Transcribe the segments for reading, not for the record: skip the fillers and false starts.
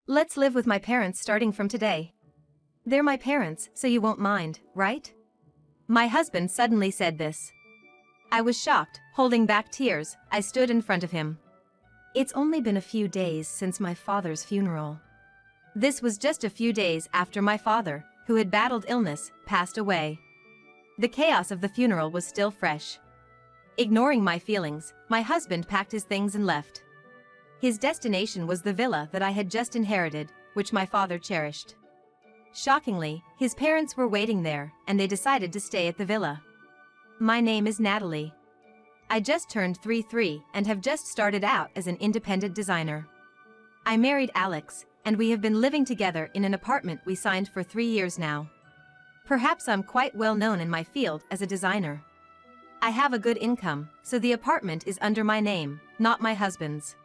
Let's live with my parents starting from today. They're my parents, so you won't mind, right? My husband suddenly said this. I was shocked, holding back tears. I stood in front of him. It's only been a few days since my father's funeral. This was just a few days after my father, who had battled illness, passed away. The chaos of the funeral was still fresh. Ignoring my feelings, my husband packed his things and left. His destination was the villa that I had just inherited, which my father cherished. Shockingly, his parents were waiting there, and they decided to stay at the villa. My name is Natalie. I just turned 33 and have just started out as an independent designer. I married Alex, and we have been living together in an apartment we signed for 3 years now. Perhaps I'm quite well known in my field as a designer. I have a good income, so the apartment is under my name, not my husband's.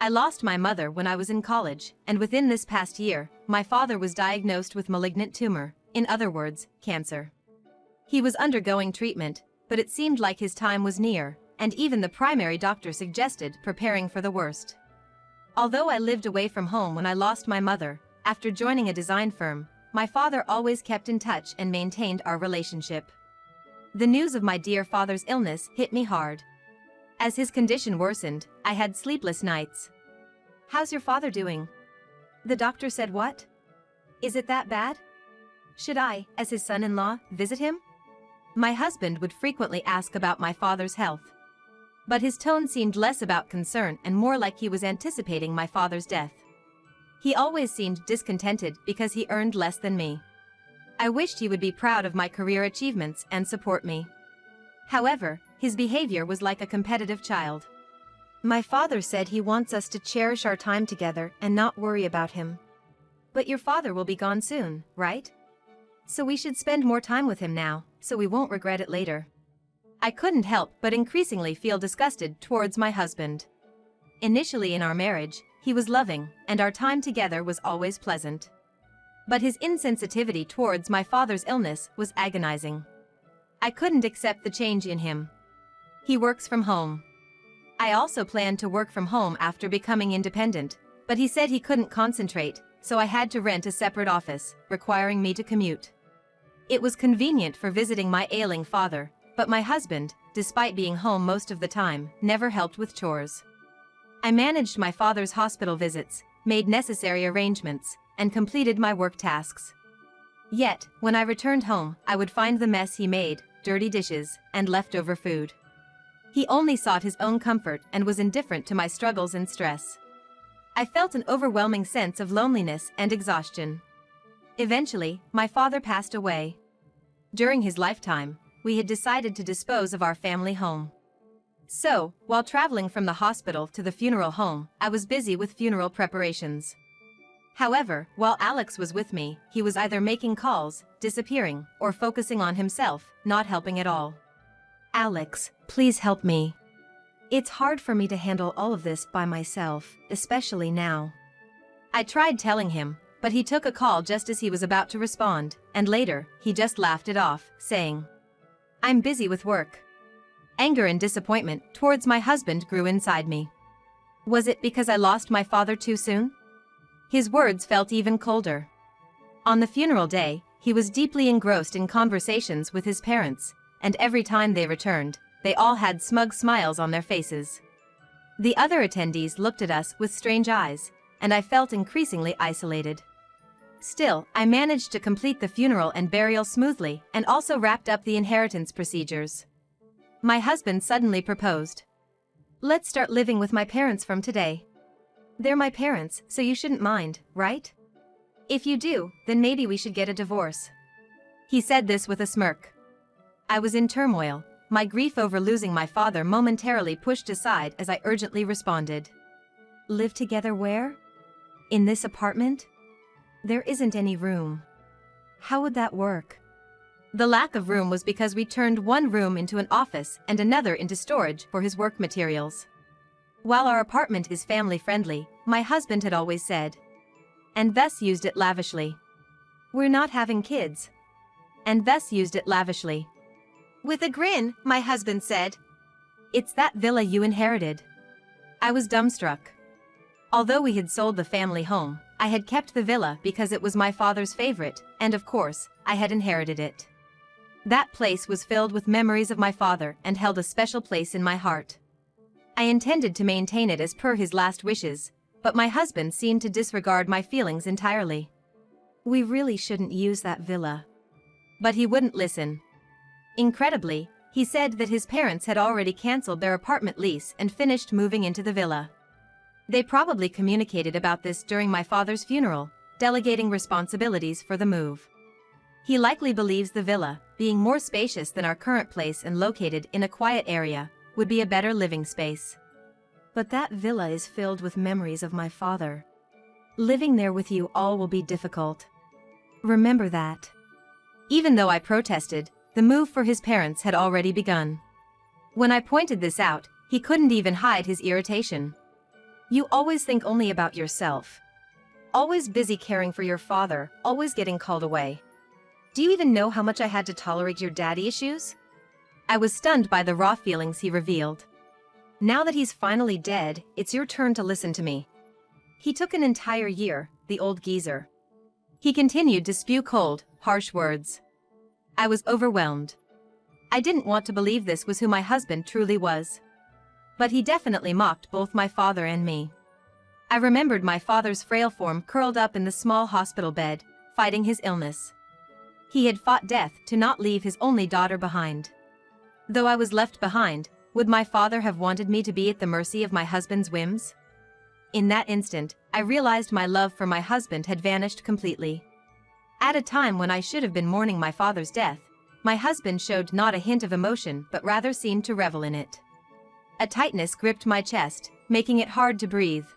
I lost my mother when I was in college, and within this past year, my father was diagnosed with malignant tumor, in other words, cancer. He was undergoing treatment, but it seemed like his time was near, and even the primary doctor suggested preparing for the worst. Although I lived away from home when I lost my mother, after joining a design firm, my father always kept in touch and maintained our relationship. The news of my dear father's illness hit me hard. As his condition worsened, I had sleepless nights. How's your father doing? The doctor said what? Is it that bad? Should I, as his son-in-law, visit him? My husband would frequently ask about my father's health. But his tone seemed less about concern and more like he was anticipating my father's death. He always seemed discontented because he earned less than me. I wished he would be proud of my career achievements and support me. However, his behavior was like a competitive child. My father said he wants us to cherish our time together and not worry about him. But your father will be gone soon, right? So we should spend more time with him now, so we won't regret it later. I couldn't help but increasingly feel disgusted towards my husband. Initially in our marriage, he was loving, and our time together was always pleasant. But his insensitivity towards my father's illness was agonizing. I couldn't accept the change in him. He works from home. I also planned to work from home after becoming independent, but he said he couldn't concentrate, so I had to rent a separate office, requiring me to commute. It was convenient for visiting my ailing father, but my husband, despite being home most of the time, never helped with chores. I managed my father's hospital visits, made necessary arrangements, and completed my work tasks. Yet, when I returned home, I would find the mess he made, dirty dishes, and leftover food. He only sought his own comfort and was indifferent to my struggles and stress. I felt an overwhelming sense of loneliness and exhaustion. Eventually, my father passed away. During his lifetime, we had decided to dispose of our family home. So, while traveling from the hospital to the funeral home, I was busy with funeral preparations. However, while Alex was with me, he was either making calls, disappearing, or focusing on himself, not helping at all. Alex, please help me. It's hard for me to handle all of this by myself, especially now. I tried telling him, but he took a call just as he was about to respond, and later, he just laughed it off, saying, I'm busy with work. Anger and disappointment towards my husband grew inside me. Was it because I lost my father too soon? His words felt even colder. On the funeral day, he was deeply engrossed in conversations with his parents, and every time they returned, they all had smug smiles on their faces. The other attendees looked at us with strange eyes, and I felt increasingly isolated. Still, I managed to complete the funeral and burial smoothly and also wrapped up the inheritance procedures. My husband suddenly proposed. Let's start living with my parents from today. They're my parents, so you shouldn't mind, right? If you do, then maybe we should get a divorce. He said this with a smirk. I was in turmoil, my grief over losing my father momentarily pushed aside as I urgently responded. Live together where? In this apartment? There isn't any room. How would that work? The lack of room was because we turned one room into an office and another into storage for his work materials. While our apartment is family-friendly, my husband had always said, and thus used it lavishly. We're not having kids. And thus used it lavishly. With a grin, my husband said, it's that villa you inherited. I was dumbstruck. Although we had sold the family home, I had kept the villa because it was my father's favorite, and of course, I had inherited it. That place was filled with memories of my father and held a special place in my heart. I intended to maintain it as per his last wishes, but my husband seemed to disregard my feelings entirely. We really shouldn't use that villa. But he wouldn't listen. Incredibly, he said that his parents had already cancelled their apartment lease and finished moving into the villa. They probably communicated about this during my father's funeral, delegating responsibilities for the move. He likely believes the villa, being more spacious than our current place and located in a quiet area, would be a better living space. But that villa is filled with memories of my father. Living there with you all will be difficult. Remember that. Even though I protested, the move for his parents had already begun. When I pointed this out, he couldn't even hide his irritation. You always think only about yourself. Always busy caring for your father, always getting called away. Do you even know how much I had to tolerate your daddy issues? I was stunned by the raw feelings he revealed. Now that he's finally dead, it's your turn to listen to me. He took an entire year, the old geezer. He continued to spew cold, harsh words. I was overwhelmed. I didn't want to believe this was who my husband truly was. But he definitely mocked both my father and me. I remembered my father's frail form curled up in the small hospital bed, fighting his illness. He had fought death to not leave his only daughter behind. Though I was left behind, would my father have wanted me to be at the mercy of my husband's whims? In that instant, I realized my love for my husband had vanished completely. At a time when I should have been mourning my father's death, my husband showed not a hint of emotion but rather seemed to revel in it. A tightness gripped my chest, making it hard to breathe.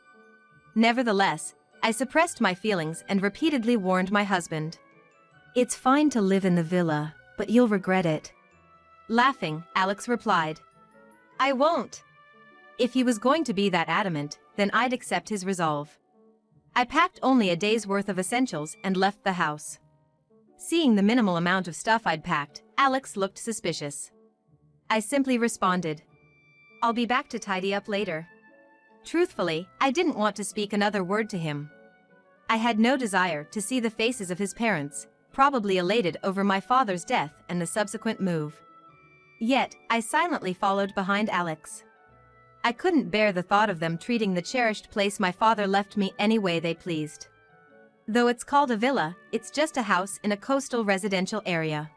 Nevertheless, I suppressed my feelings and repeatedly warned my husband. It's fine to live in the villa, but you'll regret it. Laughing, Alex replied. I won't. If he was going to be that adamant, then I'd accept his resolve. I packed only a day's worth of essentials and left the house. Seeing the minimal amount of stuff I'd packed, Alex looked suspicious. I simply responded, I'll be back to tidy up later. Truthfully, I didn't want to speak another word to him. I had no desire to see the faces of his parents, probably elated over my father's death and the subsequent move. Yet, I silently followed behind Alex. I couldn't bear the thought of them treating the cherished place my father left me any way they pleased. Though it's called a villa, it's just a house in a coastal residential area.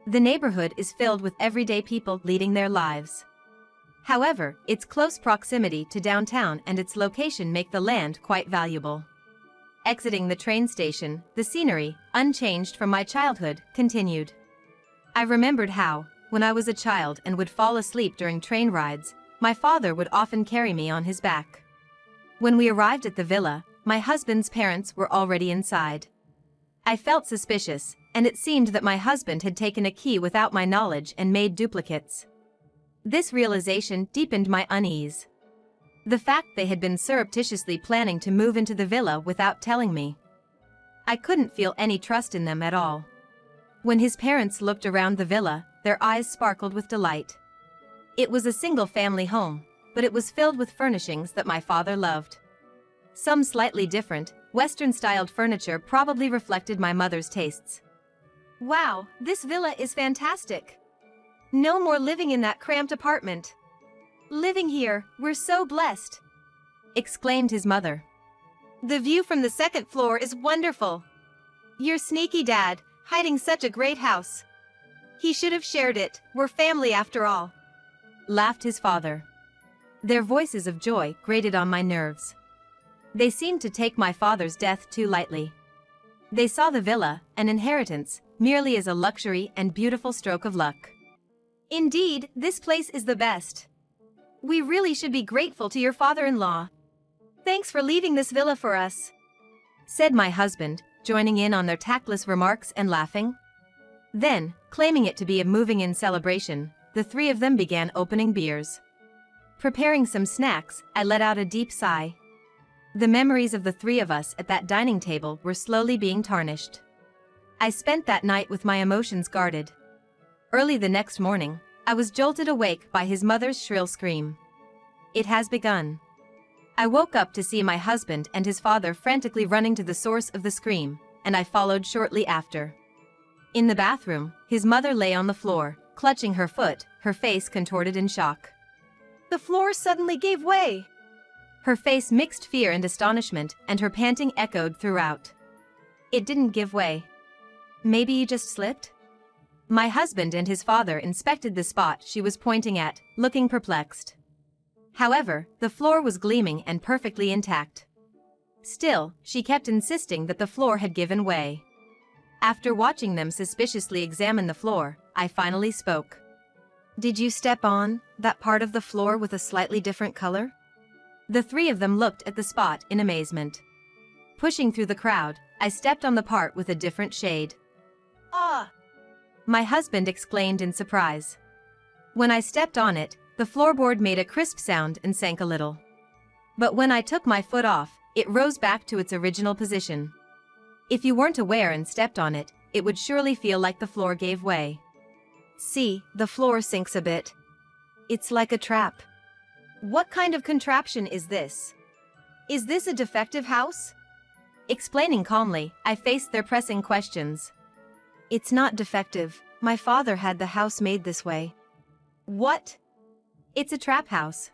The neighborhood is filled with everyday people leading their lives. However, its close proximity to downtown and its location make the land quite valuable. Exiting the train station, the scenery, unchanged from my childhood, continued. I remembered how, when I was a child and would fall asleep during train rides, my father would often carry me on his back. When we arrived at the villa, my husband's parents were already inside. I felt suspicious, and it seemed that my husband had taken a key without my knowledge and made duplicates. This realization deepened my unease. The fact they had been surreptitiously planning to move into the villa without telling me. I couldn't feel any trust in them at all. When his parents looked around the villa, their eyes sparkled with delight. It was a single-family home, but it was filled with furnishings that my father loved. Some slightly different, Western-styled furniture probably reflected my mother's tastes. Wow, this villa is fantastic. No more living in that cramped apartment. Living here, we're so blessed, exclaimed his mother. The view from the second floor is wonderful. Your sneaky dad, hiding such a great house. He should have shared it, we're family after all, laughed his father. Their voices of joy grated on my nerves. They seemed to take my father's death too lightly. They saw the villa, an inheritance, merely as a luxury and beautiful stroke of luck. Indeed, this place is the best. We really should be grateful to your father-in-law. Thanks for leaving this villa for us, said my husband, joining in on their tactless remarks and laughing. Then, claiming it to be a moving-in celebration, the three of them began opening beers. Preparing some snacks, I let out a deep sigh. The memories of the three of us at that dining table were slowly being tarnished. I spent that night with my emotions guarded. Early the next morning, I was jolted awake by his mother's shrill scream. It has begun. I woke up to see my husband and his father frantically running to the source of the scream, and I followed shortly after. In the bathroom, his mother lay on the floor, clutching her foot, her face contorted in shock. The floor suddenly gave way. Her face mixed fear and astonishment, and her panting echoed throughout. It didn't give way. Maybe you just slipped? My husband and his father inspected the spot she was pointing at, looking perplexed. However, the floor was gleaming and perfectly intact. Still, she kept insisting that the floor had given way. After watching them suspiciously examine the floor, I finally spoke. Did you step on that part of the floor with a slightly different color? The three of them looked at the spot in amazement. Pushing through the crowd, I stepped on the part with a different shade. Ah! My husband exclaimed in surprise. When I stepped on it, the floorboard made a crisp sound and sank a little. But when I took my foot off, it rose back to its original position. If you weren't aware and stepped on it, it would surely feel like the floor gave way. See, the floor sinks a bit. It's like a trap. What kind of contraption is this? Is this a defective house? Explaining calmly, I faced their pressing questions. It's not defective. My father had the house made this way. What? It's a trap house.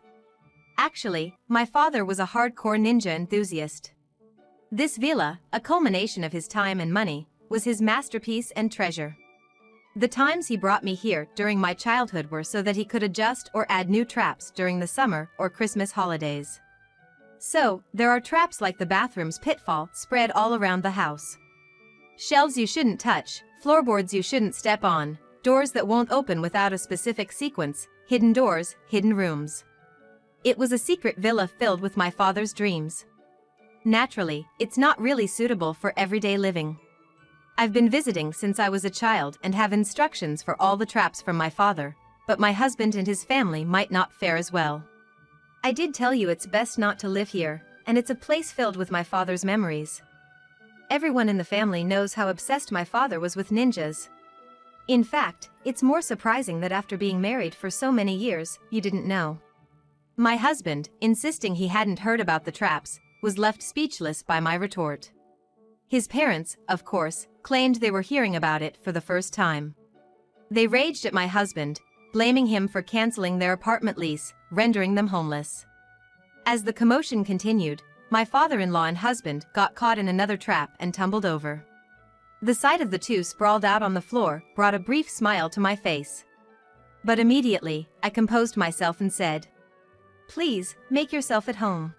Actually, my father was a hardcore ninja enthusiast. This villa, a culmination of his time and money, was his masterpiece and treasure. The times he brought me here during my childhood were so that he could adjust or add new traps during the summer or Christmas holidays. So, there are traps like the bathroom's pitfall spread all around the house. Shelves you shouldn't touch, floorboards you shouldn't step on, doors that won't open without a specific sequence, hidden doors, hidden rooms. It was a secret villa filled with my father's dreams. Naturally, it's not really suitable for everyday living. I've been visiting since I was a child and have instructions for all the traps from my father, but my husband and his family might not fare as well. I did tell you it's best not to live here, and it's a place filled with my father's memories. Everyone in the family knows how obsessed my father was with ninjas. In fact, it's more surprising that after being married for so many years, you didn't know. My husband, insisting he hadn't heard about the traps, was left speechless by my retort. His parents, of course, claimed they were hearing about it for the first time. They raged at my husband, blaming him for canceling their apartment lease, rendering them homeless. As the commotion continued, my father-in-law and husband got caught in another trap and tumbled over. The sight of the two sprawled out on the floor brought a brief smile to my face. But immediately, I composed myself and said, "Please, make yourself at home."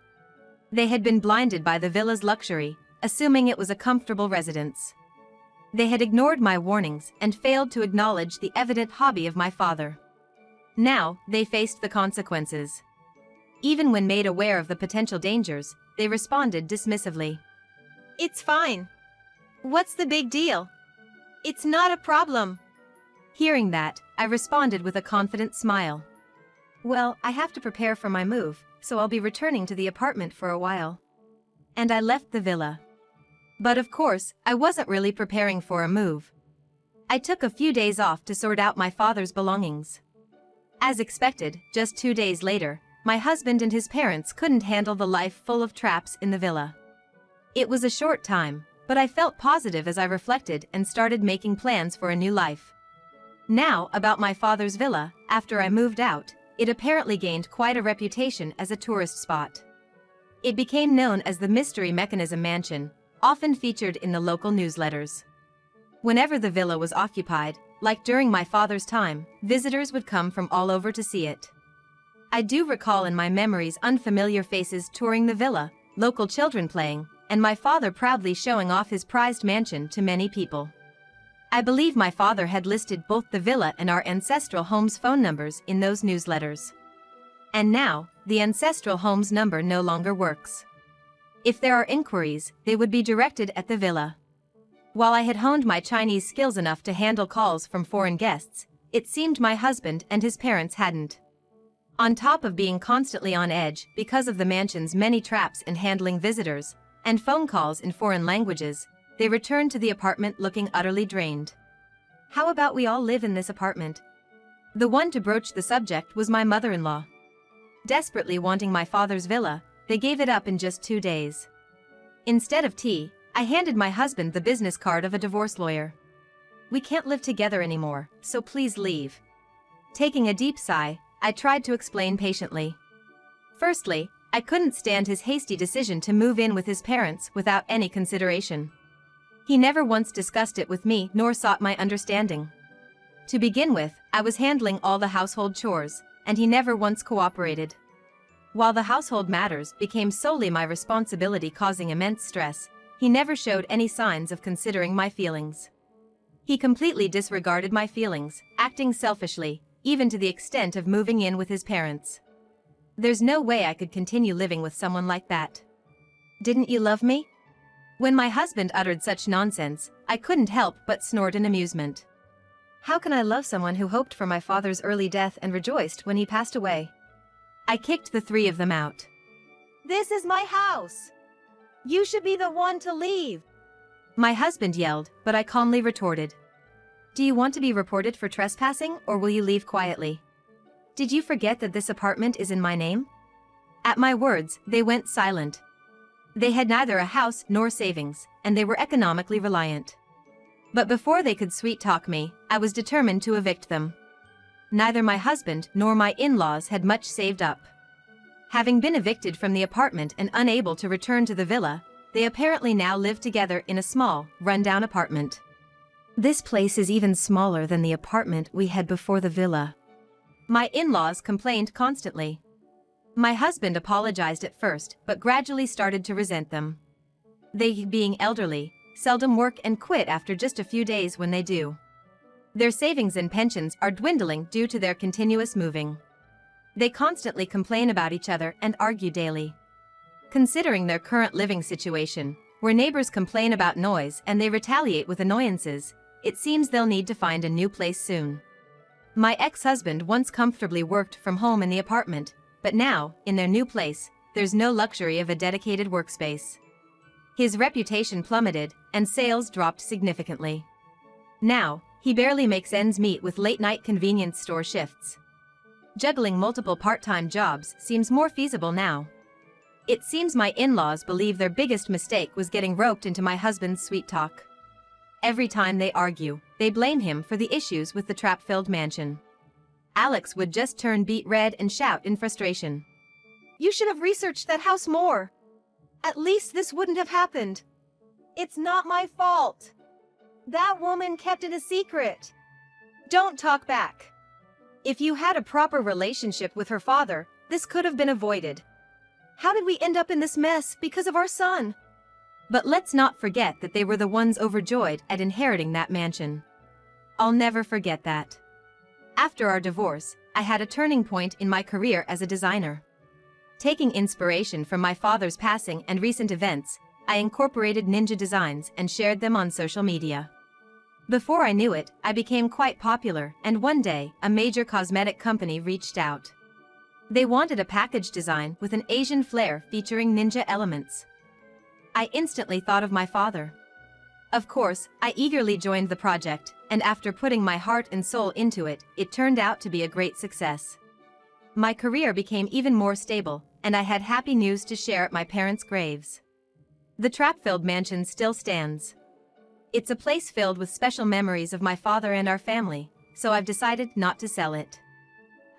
They had been blinded by the villa's luxury, assuming it was a comfortable residence. They had ignored my warnings and failed to acknowledge the evident hobby of my father. Now, they faced the consequences. Even when made aware of the potential dangers, they responded dismissively. "It's fine. What's the big deal? It's not a problem." Hearing that, I responded with a confident smile. "Well, I have to prepare for my move, so I'll be returning to the apartment for a while." And I left the villa. But of course, I wasn't really preparing for a move. I took a few days off to sort out my father's belongings. As expected, just 2 days later, my husband and his parents couldn't handle the life full of traps in the villa. It was a short time, but I felt positive as I reflected and started making plans for a new life. Now, about my father's villa, after I moved out, it apparently gained quite a reputation as a tourist spot. It became known as the Mystery Mechanism Mansion, often featured in the local newsletters. Whenever the villa was occupied, like during my father's time, visitors would come from all over to see it. I do recall in my memories unfamiliar faces touring the villa, local children playing, and my father proudly showing off his prized mansion to many people. I believe my father had listed both the villa and our ancestral home's phone numbers in those newsletters. And now, the ancestral home's number no longer works. If there are inquiries, they would be directed at the villa. While I had honed my Chinese skills enough to handle calls from foreign guests, it seemed my husband and his parents hadn't. On top of being constantly on edge because of the mansion's many traps in handling visitors, and phone calls in foreign languages, they returned to the apartment looking utterly drained. "How about we all live in this apartment?" The one to broach the subject was my mother-in-law. Desperately wanting my father's villa, they gave it up in just 2 days. Instead of tea, I handed my husband the business card of a divorce lawyer. "We can't live together anymore, so please leave." Taking a deep sigh, I tried to explain patiently. Firstly, I couldn't stand his hasty decision to move in with his parents without any consideration. He never once discussed it with me nor sought my understanding. To begin with, I was handling all the household chores, and he never once cooperated. While the household matters became solely my responsibility, causing immense stress, he never showed any signs of considering my feelings. He completely disregarded my feelings, acting selfishly, even to the extent of moving in with his parents. There's no way I could continue living with someone like that. "Didn't you love me?" When my husband uttered such nonsense, I couldn't help but snort in amusement. How can I love someone who hoped for my father's early death and rejoiced when he passed away? I kicked the three of them out. "This is my house. You should be the one to leave," my husband yelled, but I calmly retorted. "Do you want to be reported for trespassing, or will you leave quietly? Did you forget that this apartment is in my name?" At my words, they went silent. They had neither a house nor savings, and they were economically reliant. But before they could sweet-talk me, I was determined to evict them. Neither my husband nor my in-laws had much saved up. Having been evicted from the apartment and unable to return to the villa, they apparently now live together in a small, run-down apartment. This place is even smaller than the apartment we had before the villa. My in-laws complained constantly. My husband apologized at first, but gradually started to resent them. They, being elderly, seldom work and quit after just a few days when they do. Their savings and pensions are dwindling due to their continuous moving. They constantly complain about each other and argue daily. Considering their current living situation, where neighbors complain about noise and they retaliate with annoyances, it seems they'll need to find a new place soon. My ex-husband once comfortably worked from home in the apartment, but now, in their new place, there's no luxury of a dedicated workspace. His reputation plummeted, and sales dropped significantly. Now, he barely makes ends meet with late-night convenience store shifts. Juggling multiple part-time jobs seems more feasible now. It seems my in-laws believe their biggest mistake was getting roped into my husband's sweet talk. Every time they argue, they blame him for the issues with the trap-filled mansion. Alex would just turn beet red and shout in frustration. "You should have researched that house more. At least this wouldn't have happened. It's not my fault. That woman kept it a secret." Don't talk back. If you had a proper relationship with her father, this could have been avoided. How did we end up in this mess because of our son? But let's not forget that they were the ones overjoyed at inheriting that mansion. I'll never forget that. After our divorce, I had a turning point in my career as a designer. Taking inspiration from my father's passing and recent events, I incorporated ninja designs and shared them on social media. Before I knew it, I became quite popular, and one day, a major cosmetic company reached out. They wanted a package design with an Asian flair featuring ninja elements. I instantly thought of my father. Of course, I eagerly joined the project, and after putting my heart and soul into it, it turned out to be a great success. My career became even more stable, and I had happy news to share at my parents' graves. The trap-filled mansion still stands. It's a place filled with special memories of my father and our family, so I've decided not to sell it.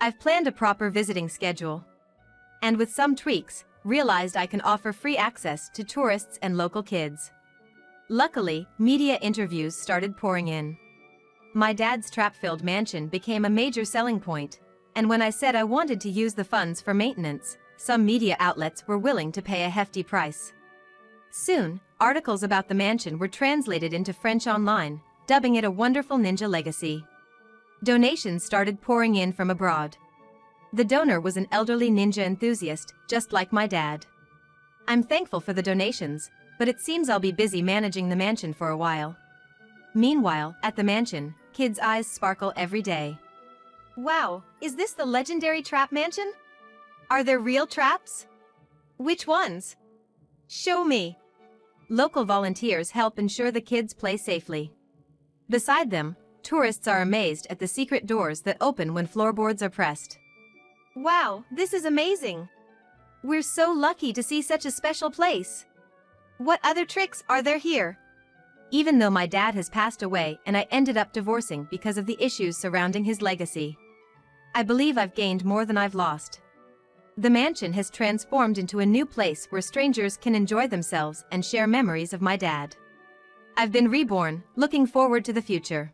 I've planned a proper visiting schedule. And with some tweaks, realized I can offer free access to tourists and local kids. Luckily, media interviews started pouring in. My dad's trap-filled mansion became a major selling point, and when I said I wanted to use the funds for maintenance, some media outlets were willing to pay a hefty price. Soon, articles about the mansion were translated into French online, dubbing it a wonderful ninja legacy. Donations started pouring in from abroad. The donor was an elderly ninja enthusiast, just like my dad. I'm thankful for the donations, but it seems I'll be busy managing the mansion for a while. Meanwhile, at the mansion, kids' eyes sparkle every day. Wow, is this the legendary trap mansion? Are there real traps? Which ones? Show me. Local volunteers help ensure the kids play safely. Beside them, tourists are amazed at the secret doors that open when floorboards are pressed. Wow, this is amazing. We're so lucky to see such a special place. What other tricks are there here? Even though my dad has passed away and I ended up divorcing because of the issues surrounding his legacy, I believe I've gained more than I've lost. The mansion has transformed into a new place where strangers can enjoy themselves and share memories of my dad. I've been reborn, looking forward to the future.